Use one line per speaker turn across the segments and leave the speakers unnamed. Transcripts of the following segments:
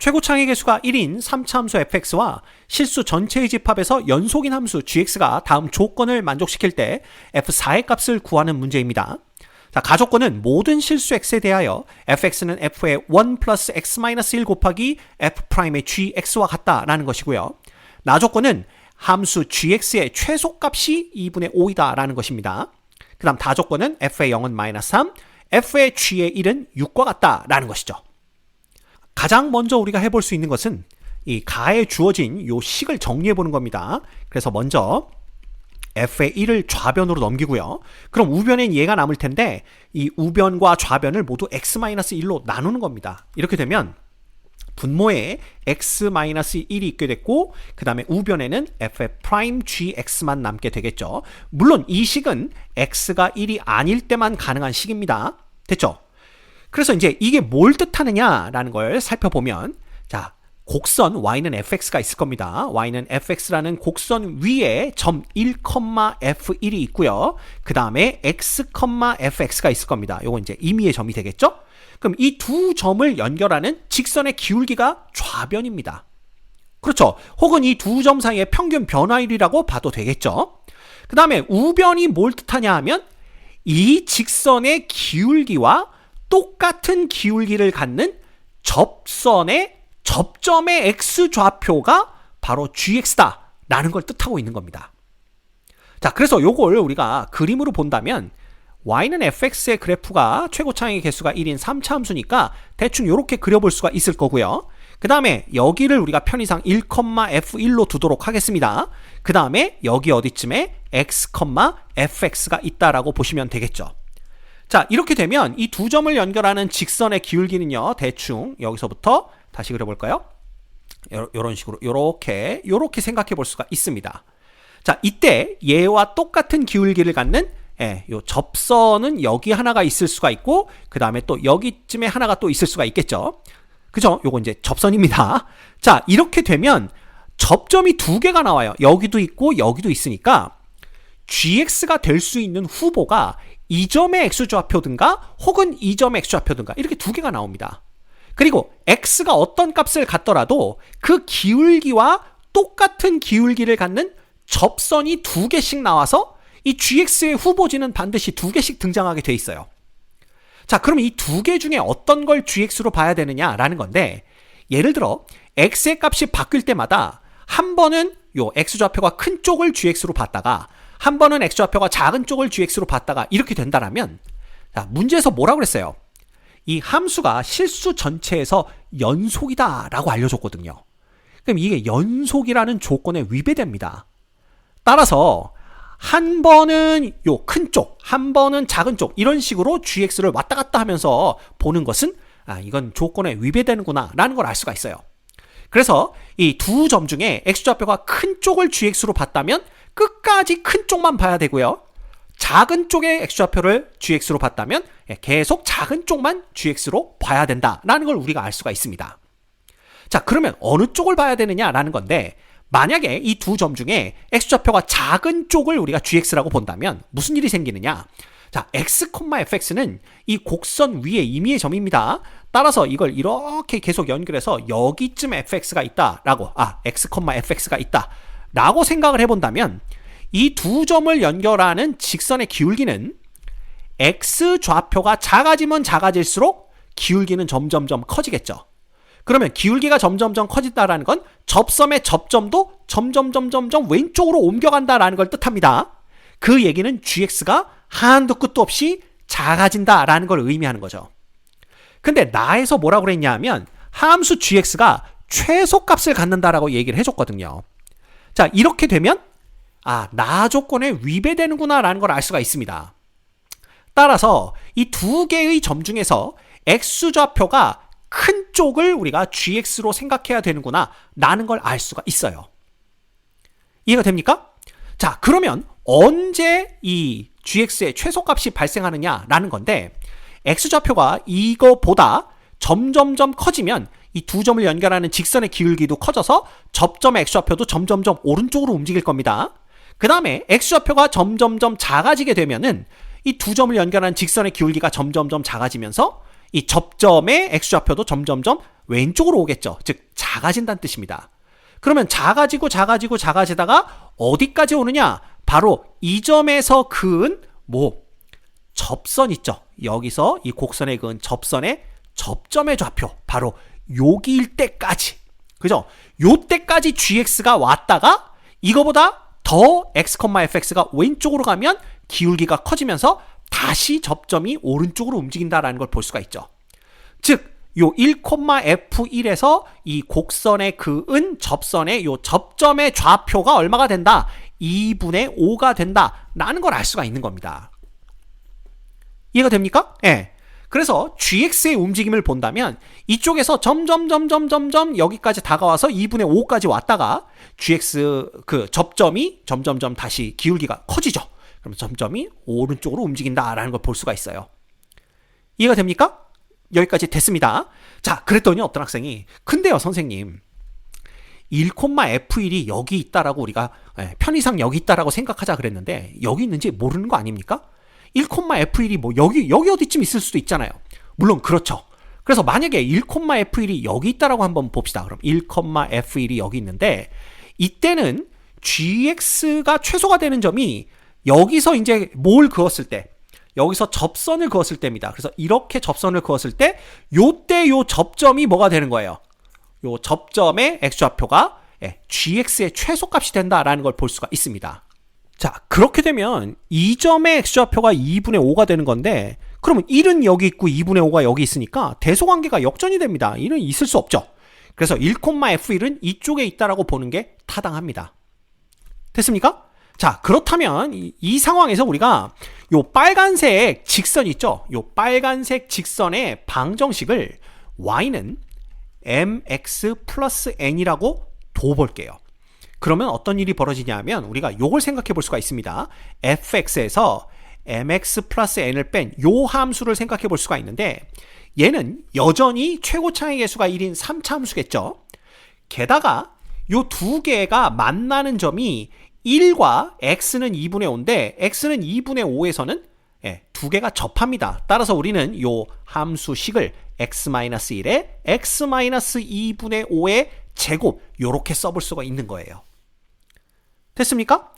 최고 창의 개수가 1인 3차 함수 fx와 실수 전체의 집합에서 연속인 함수 gx가 다음 조건을 만족시킬 때 f4의 값을 구하는 문제입니다. 자, 가조건은 모든 실수 x에 대하여 fx는 f의 1 플러스 x-1 곱하기 f'의 gx와 같다라는 것이고요. 나조건은 함수 gx의 최소값이 2분의 5이다 라는 것입니다. 그 다음 다조건은 f의 0은 마이너스 3, f의 g의 1은 6과 같다라는 것이죠. 가장 먼저 우리가 해볼 수 있는 것은 이 가에 주어진 이 식을 정리해 보는 겁니다. 그래서 먼저 f의 1을 좌변으로 넘기고요. 그럼 우변엔 얘가 남을 텐데 이 우변과 좌변을 모두 x-1로 나누는 겁니다. 이렇게 되면 분모에 x-1이 있게 됐고 그 다음에 우변에는 f의 프라임 gx만 남게 되겠죠. 물론 이 식은 x가 1이 아닐 때만 가능한 식입니다. 됐죠? 그래서 이제 이게 뭘 뜻하느냐라는 걸 살펴보면, 자, 곡선 y는 fx가 있을 겁니다. y는 fx라는 곡선 위에 점 1, f1이 있고요. 그 다음에 x, fx가 있을 겁니다. 요건 이제 임의의 점이 되겠죠? 그럼 이 두 점을 연결하는 직선의 기울기가 좌변입니다. 그렇죠? 혹은 이 두 점 사이의 평균 변화율이라고 봐도 되겠죠? 그 다음에 우변이 뭘 뜻하냐 하면 이 직선의 기울기와 똑같은 기울기를 갖는 접선의 접점의 x좌표가 바로 gx다 라는 걸 뜻하고 있는 겁니다. 자, 그래서 요걸 우리가 그림으로 본다면 y는 fx의 그래프가 최고차의 개수가 1인 3차 함수니까 대충 이렇게 그려볼 수가 있을 거고요. 그 다음에 여기를 우리가 편의상 1, f1로 두도록 하겠습니다. 그 다음에 여기 어디쯤에 x, fx가 있다라고 보시면 되겠죠. 자, 이렇게 되면 이 두 점을 연결하는 직선의 기울기는요, 대충 여기서부터 다시 그려볼까요? 이런 식으로 요렇게 생각해 볼 수가 있습니다. 자, 이때 얘와 똑같은 기울기를 갖는 요 접선은 여기 하나가 있을 수가 있고 그 다음에 또 여기쯤에 하나가 또 있을 수가 있겠죠. 그죠? 요거 이제 접선입니다. 자, 이렇게 되면 접점이 두 개가 나와요. 여기도 있고 여기도 있으니까 gx가 될 수 있는 후보가 이 점의 x좌표든가 혹은 이 점의 x좌표든가 이렇게 두 개가 나옵니다. 그리고 x가 어떤 값을 갖더라도 그 기울기와 똑같은 기울기를 갖는 접선이 두 개씩 나와서 이 gx의 후보지는 반드시 두 개씩 등장하게 돼 있어요. 자, 그럼 이 두 개 중에 어떤 걸 gx로 봐야 되느냐라는 건데, 예를 들어 x의 값이 바뀔 때마다 한 번은 요 x좌표가 큰 쪽을 gx로 봤다가 한 번은 x좌표가 작은 쪽을 gx로 봤다가 이렇게 된다라면, 자, 문제에서 뭐라고 그랬어요? 이 함수가 실수 전체에서 연속이다 라고 알려줬거든요. 그럼 이게 연속이라는 조건에 위배됩니다. 따라서 한 번은 요 큰 쪽, 한 번은 작은 쪽 이런 식으로 gx를 왔다 갔다 하면서 보는 것은 이건 조건에 위배되는구나 라는 걸 알 수가 있어요. 그래서 이 두 점 중에 x좌표가 큰 쪽을 gx로 봤다면 끝까지 큰 쪽만 봐야 되고요. 작은 쪽의 x좌표를 gx로 봤다면 계속 작은 쪽만 gx로 봐야 된다라는 걸 우리가 알 수가 있습니다. 자, 그러면 어느 쪽을 봐야 되느냐라는 건데, 만약에 이 두 점 중에 x좌표가 작은 쪽을 우리가 gx라고 본다면 무슨 일이 생기느냐? 자, x, fx는 이 곡선 위에 임의의 점입니다. 따라서 이걸 이렇게 계속 연결해서 여기쯤 fx가 있다라고, x, fx가 있다 라고 생각을 해본다면 이 두 점을 연결하는 직선의 기울기는 x좌표가 작아지면 작아질수록 기울기는 점점점 커지겠죠. 그러면 기울기가 점점점 커진다라는 건 접점의 접점도 점점점점점 왼쪽으로 옮겨간다라는 걸 뜻합니다. 그 얘기는 gx가 한도 끝도 없이 작아진다라는 걸 의미하는 거죠. 근데 나에서 뭐라고 그랬냐 하면 함수 gx가 최소값을 갖는다라고 얘기를 해줬거든요. 자, 이렇게 되면 나 조건에 위배되는구나 라는 걸 알 수가 있습니다. 따라서 이 두 개의 점 중에서 x좌표가 큰 쪽을 우리가 gx로 생각해야 되는구나 라는 걸 알 수가 있어요. 이해가 됩니까? 자, 그러면 언제 이 gx의 최소값이 발생하느냐라는 건데, x좌표가 이거보다 점점점 커지면 이 두 점을 연결하는 직선의 기울기도 커져서 접점의 x좌표도 점점점 오른쪽으로 움직일 겁니다. 그 다음에 x좌표가 점점점 작아지게 되면은 이 두 점을 연결하는 직선의 기울기가 점점점 작아지면서 이 접점의 x좌표도 점점점 왼쪽으로 오겠죠. 즉 작아진다는 뜻입니다. 그러면 작아지다가 어디까지 오느냐? 바로 이 점에서 그은 접선 있죠. 여기서 이 곡선에 그은 접선의 접점의 좌표, 바로 여기일 때까지, 그죠? 요때까지 gx가 왔다가 이거보다 더 x, fx가 왼쪽으로 가면 기울기가 커지면서 다시 접점이 오른쪽으로 움직인다라는 걸 볼 수가 있죠. 즉 요 1,f1에서 이 곡선에 그은 접선의 요 접점의 좌표가 얼마가 된다? 2분의 5가 된다라는 걸 알 수가 있는 겁니다. 이해가 됩니까? 예. 그래서 gx의 움직임을 본다면 이쪽에서 점점 여기까지 다가와서 2분의 5까지 왔다가 gx 그 접점이 점점 다시 기울기가 커지죠. 그럼 점점이 오른쪽으로 움직인다라는 걸 볼 수가 있어요. 이해가 됩니까? 여기까지 됐습니다. 자, 그랬더니 어떤 학생이 근데요 선생님 1,f1이 여기 있다라고 우리가 편의상 여기 있다라고 생각하자 그랬는데 여기 있는지 모르는 거 아닙니까? 1,f1이 여기 어디쯤 있을 수도 있잖아요. 물론 그렇죠. 그래서 만약에 1,f1이 여기 있다라고 한번 봅시다. 그럼 1,f1이 여기 있는데 이때는 gx가 최소가 되는 점이 여기서 이제 뭘 그었을 때, 여기서 접선을 그었을 때입니다. 그래서 이렇게 접선을 그었을 때 요때 요 접점이 뭐가 되는 거예요? 요 접점의 x좌표가 gx의 최소값이 된다라는 걸 볼 수가 있습니다. 자, 그렇게 되면 이 점의 x좌표가 2분의 5가 되는 건데 그러면 1은 여기 있고 2분의 5가 여기 있으니까 대소관계가 역전이 됩니다. 1은 있을 수 없죠. 그래서 1,f1은 이쪽에 있다라고 보는 게 타당합니다. 됐습니까? 자, 그렇다면 이 상황에서 우리가 요 빨간색 직선 있죠? 요 빨간색 직선의 방정식을 y는 mx 플러스 n이라고 둬볼게요. 그러면 어떤 일이 벌어지냐 하면 우리가 요걸 생각해 볼 수가 있습니다. fx에서 mx 플러스 n을 뺀 요 함수를 생각해 볼 수가 있는데 얘는 여전히 최고차의 개수가 1인 3차 함수겠죠. 게다가 요 두 개가 만나는 점이 1과 x는 2분의 5인데 x는 2분의 5에서는 두 개가 접합니다. 따라서 우리는 요 함수식을 x-1에 x-2분의 5의 제곱 요렇게 써볼 수가 있는 거예요. 됐습니까?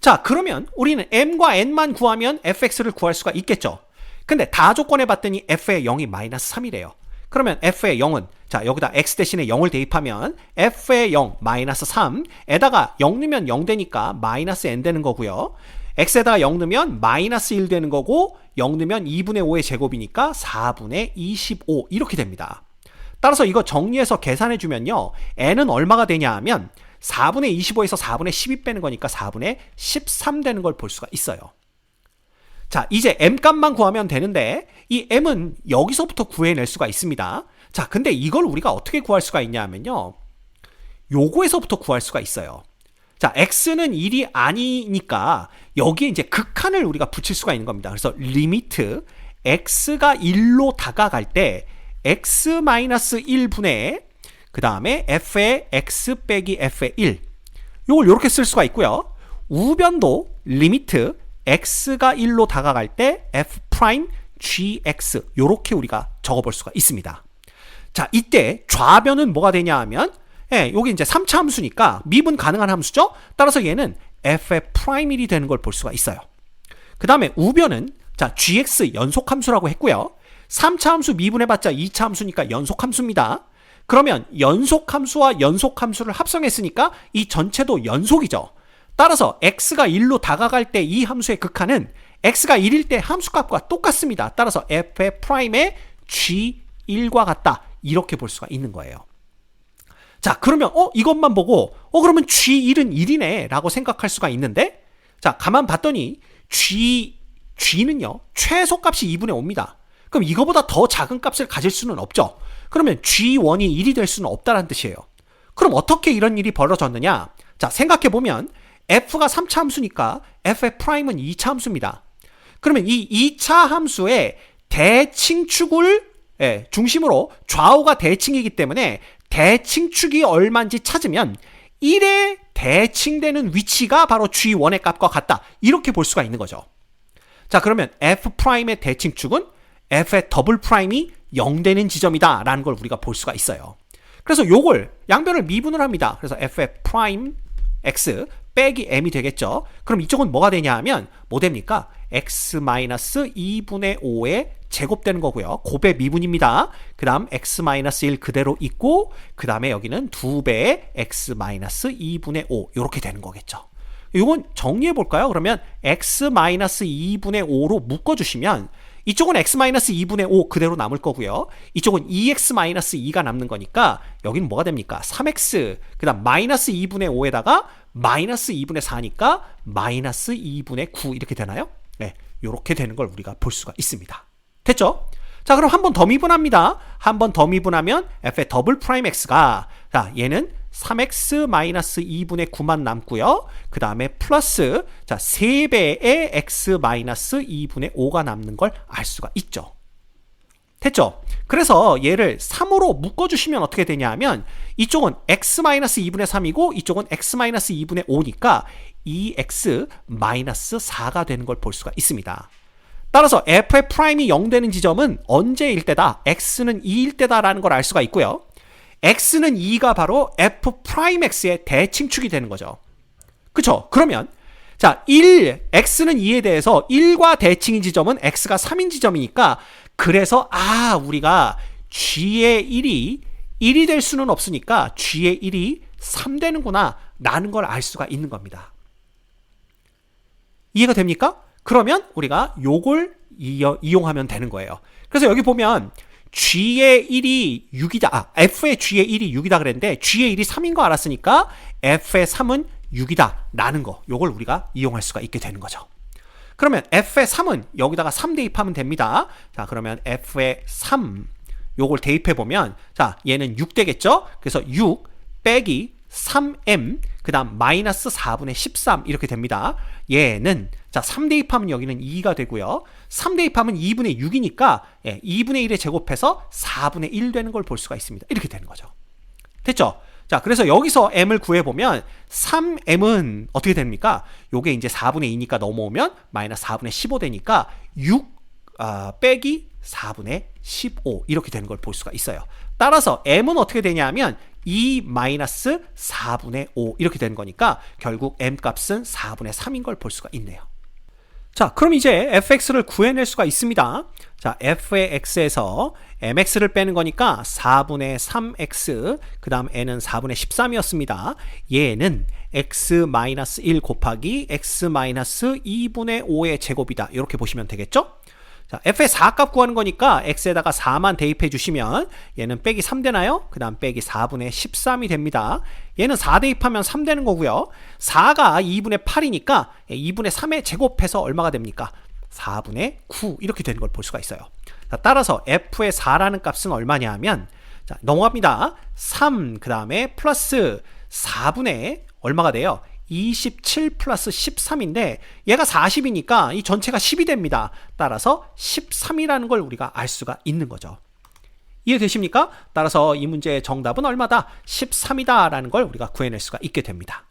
자, 그러면 우리는 m과 n만 구하면 fx를 구할 수가 있겠죠. 근데 다 조건해 봤더니 f의 0이 마이너스 3이래요. 그러면 f의 0은 자, 여기다 x 대신에 0을 대입하면 f의 0 마이너스 3에다가 0 넣으면 0 되니까 마이너스 n 되는 거고요. x에다가 0 넣으면 마이너스 1 되는 거고 0 넣으면 2분의 5의 제곱이니까 4분의 25 이렇게 됩니다. 따라서 이거 정리해서 계산해 주면요. n은 얼마가 되냐 하면 4분의 25에서 4분의 12 빼는 거니까 4분의 13 되는 걸 볼 수가 있어요. 자, 이제 m 값만 구하면 되는데 이 m은 여기서부터 구해낼 수가 있습니다. 자, 근데 이걸 우리가 어떻게 구할 수가 있냐 하면요. 요거에서부터 구할 수가 있어요. 자, x는 1이 아니니까 여기에 이제 극한을 우리가 붙일 수가 있는 겁니다. 그래서 리미트 x가 1로 다가갈 때 x-1분의 그 다음에 f의 x 빼기 f의 1 요걸 이렇게 쓸 수가 있고요. 우변도 리미트 x가 1로 다가갈 때 f 프라임 gx 요렇게 우리가 적어볼 수가 있습니다. 자, 이때 좌변은 뭐가 되냐 하면 여기 이제 3차 함수니까 미분 가능한 함수죠. 따라서 얘는 f의 프라임 1이 되는 걸 볼 수가 있어요. 그 다음에 우변은 자 gx 연속 함수라고 했고요. 3차 함수 미분해봤자 2차 함수니까 연속 함수입니다. 그러면 연속 함수와 연속 함수를 합성했으니까 이 전체도 연속이죠. 따라서 x가 1로 다가갈 때 이 함수의 극한은 x가 1일 때 함수값과 똑같습니다. 따라서 f의 프라임의 g1과 같다. 이렇게 볼 수가 있는 거예요. 자, 그러면 이것만 보고 그러면 g1은 1이네 라고 생각할 수가 있는데 자, 가만 봤더니 g는요 최소값이 2분의 5입니다. 그럼 이거보다 더 작은 값을 가질 수는 없죠. 그러면 g1이 1이 될 수는 없다는 뜻이에요. 그럼 어떻게 이런 일이 벌어졌느냐? 자, 생각해보면 f가 3차 함수니까 f의 프라임은 2차 함수입니다. 그러면 이 2차 함수의 대칭축을 중심으로 좌우가 대칭이기 때문에 대칭축이 얼마인지 찾으면 1에 대칭되는 위치가 바로 g1의 값과 같다. 이렇게 볼 수가 있는 거죠. 자, 그러면 f 프라임의 대칭축은 f의 더블 프라임이 0되는 지점이다 라는 걸 우리가 볼 수가 있어요. 그래서 요걸 양변을 미분을 합니다. 그래서 f의 프라임 x 빼기 m이 되겠죠. 그럼 이쪽은 뭐가 되냐 하면 뭐 됩니까? x-2분의 5의 제곱되는 거고요. 곱의 미분입니다. 그 다음 x-1 그대로 있고 그 다음에 여기는 2배의 x-2분의 5 이렇게 되는 거겠죠. 이건 정리해 볼까요? 그러면 x-2분의 5로 묶어주시면 이쪽은 x-2분의 5 그대로 남을 거고요. 이쪽은 2x-2가 남는 거니까 여기는 뭐가 됩니까? 3x 그 다음 마이너스 2분의 5에다가 마이너스 2분의 4니까 마이너스 2분의 9 이렇게 되나요? 네, 이렇게 되는 걸 우리가 볼 수가 있습니다. 됐죠? 자, 그럼 한 번 더 미분합니다. 한 번 더 미분하면 f의 더블 프라임 x가 자 얘는 3x-2분의 9만 남고요. 그 다음에 플러스 자 3배의 x-2분의 5가 남는 걸 알 수가 있죠. 됐죠? 그래서 얘를 3으로 묶어주시면 어떻게 되냐 하면 이쪽은 x-2분의 3이고 이쪽은 x-2분의 5니까 2x-4가 되는 걸 볼 수가 있습니다. 따라서 f의 프라임이 0되는 지점은 언제일 때다? x는 2일 때다라는 걸 알 수가 있고요. x는 2가 바로 f 프라임 x의 대칭축이 되는 거죠. 그쵸? 그러면 자, x는 2에 대해서 1과 대칭인 지점은 x가 3인 지점이니까 그래서 우리가 g의 1이 될 수는 없으니까 g의 1이 3 되는구나 라는 걸 알 수가 있는 겁니다. 이해가 됩니까? 그러면 우리가 요걸 이용하면 되는 거예요. 그래서 여기 보면 g의 1이 6이다. f의 g의 1이 6이다 그랬는데 g의 1이 3인 거 알았으니까 f의 3은 6이다 라는 거 요걸 우리가 이용할 수가 있게 되는 거죠. 그러면 f의 3은 여기다가 3 대입하면 됩니다. 자, 그러면 f의 3 요걸 대입해 보면 자 얘는 6 되겠죠. 그래서 6 빼기 3m 그 다음 마이너스 4분의 13 이렇게 됩니다. 얘는 자 3 대입하면 여기는 2가 되고요. 3 대입하면 2분의 6이니까 2분의 1에 제곱해서 4분의 1 되는 걸 볼 수가 있습니다. 이렇게 되는 거죠. 됐죠? 자, 그래서 여기서 m을 구해보면 3m은 어떻게 됩니까? 요게 이제 4분의 2니까 넘어오면 마이너스 4분의 15 되니까 6 빼기 4분의 15 이렇게 되는 걸 볼 수가 있어요. 따라서 m은 어떻게 되냐면 2 마이너스 4분의 5 이렇게 되는 거니까 결국 m 값은 4분의 3인 걸 볼 수가 있네요. 자, 그럼 이제 fx를 구해낼 수가 있습니다. 자, f의 x에서 mx를 빼는 거니까 4분의 3x 그 다음 n은 4분의 13이었습니다. 얘는 x-1 곱하기 x-2분의 5의 제곱이다. 이렇게 보시면 되겠죠? 자, f의 4값 구하는 거니까 x에다가 4만 대입해 주시면 얘는 빼기 3 되나요? 그 다음 빼기 4분의 13이 됩니다. 얘는 4 대입하면 3 되는 거고요. 4가 2분의 8이니까 2분의 3에 제곱해서 얼마가 됩니까? 4분의 9 이렇게 되는 걸 볼 수가 있어요. 자, 따라서 f의 4라는 값은 얼마냐 하면 자, 넘어갑니다. 3 그 다음에 플러스 4분의 얼마가 돼요? 27 플러스 13인데 얘가 40이니까 이 전체가 10이 됩니다. 따라서 13이라는 걸 우리가 알 수가 있는 거죠. 이해되십니까? 따라서 이 문제의 정답은 얼마다? 13이다 라는 걸 우리가 구해낼 수가 있게 됩니다.